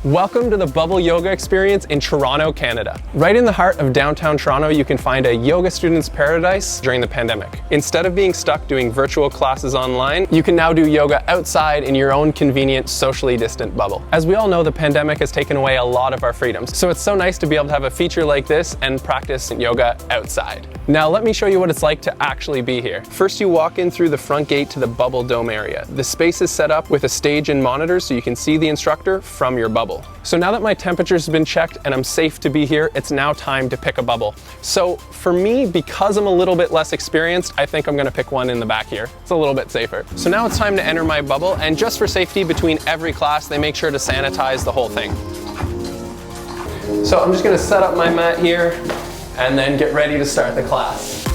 Welcome to the Bubble Yoga experience in Toronto, Canada. Right in the heart of downtown Toronto, you can find a yoga student's paradise during the pandemic. Instead of being stuck doing virtual classes online, you can now do yoga outside in your own convenient, socially distant bubble. As we all know, the pandemic has taken away a lot of our freedoms, so it's so nice to be able to have a feature like this and practice yoga outside. Now let me show you what it's like to actually be here. First, you walk in through the front gate to the bubble dome area. The space is set up with a stage and monitors so you can see the instructor from your bubble. So now that my temperature's been checked and I'm safe to be here, it's now time to pick a bubble. So for me, because I'm a little bit less experienced, I think I'm gonna pick one in the back here. It's a little bit safer. So now it's time to enter my bubble, and just for safety between every class, they make sure to sanitize the whole thing. So I'm just gonna set up my mat here and then get ready to start the class.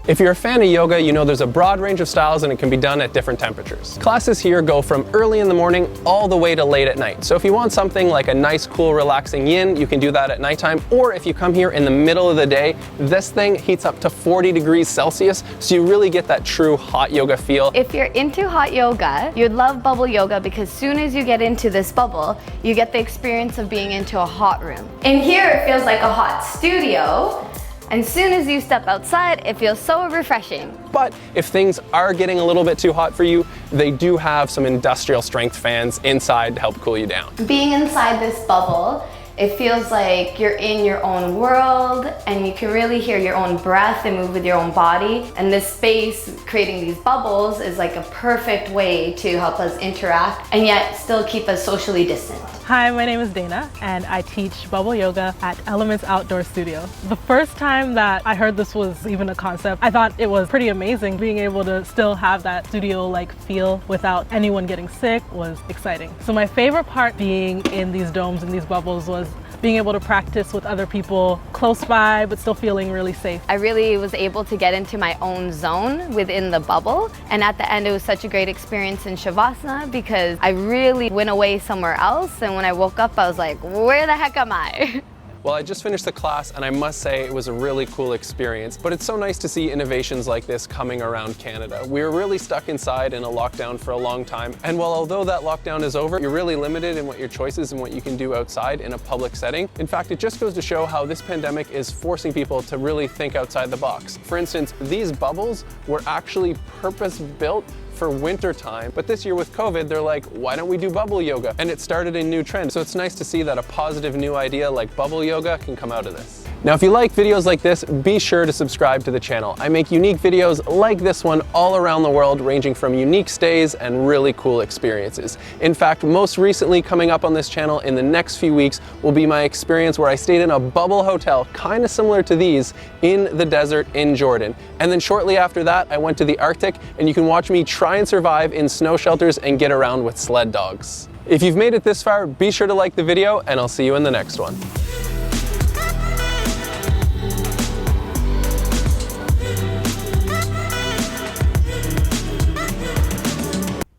If you're a fan of yoga, you know there's a broad range of styles and it can be done at different temperatures. Classes here go from early in the morning all the way to late at night. So if you want something like a nice, cool, relaxing yin, you can do that at nighttime. Or if you come here in the middle of the day, this thing heats up to 40 degrees Celsius, so you really get that true hot yoga feel. If you're into hot yoga, you'd love bubble yoga because as soon as you get into this bubble, you get the experience of being into a hot room. In here, it feels like a hot studio. And as soon as you step outside, it feels so refreshing. But if things are getting a little bit too hot for you, they do have some industrial strength fans inside to help cool you down. Being inside this bubble, it feels like you're in your own world and you can really hear your own breath and move with your own body. And this space, creating these bubbles, is like a perfect way to help us interact and yet still keep us socially distant. Hi, my name is Dana and I teach bubble yoga at Lmnts Outdoor Studio. The first time that I heard this was even a concept, I thought it was pretty amazing. Being able to still have that studio-like feel without anyone getting sick was exciting. So my favorite part being in these domes and these bubbles was being able to practice with other people close by, but still feeling really safe. I really was able to get into my own zone within the bubble. And at the end, it was such a great experience in Shavasana because I really went away somewhere else. And when I woke up, I was like, where the heck am I? Well, I just finished the class and I must say it was a really cool experience, but it's so nice to see innovations like this coming around Canada. We were really stuck inside in a lockdown for a long time, and while although that lockdown is over, you're really limited in what your choices and what you can do outside in a public setting. In fact, it just goes to show how this pandemic is forcing people to really think outside the box. For instance, these bubbles were actually purpose-built for winter time, but this year with COVID, they're like, why don't we do bubble yoga? And it started a new trend. So it's nice to see that a positive new idea like bubble yoga can come out of this. Now, if you like videos like this, be sure to subscribe to the channel. I make unique videos like this one all around the world, ranging from unique stays and really cool experiences. In fact, most recently coming up on this channel in the next few weeks will be my experience where I stayed in a bubble hotel, kind of similar to these, in the desert in Jordan. And then shortly after that, I went to the Arctic, and you can watch me try and survive in snow shelters and get around with sled dogs. If you've made it this far, be sure to like the video, and I'll see you in the next one.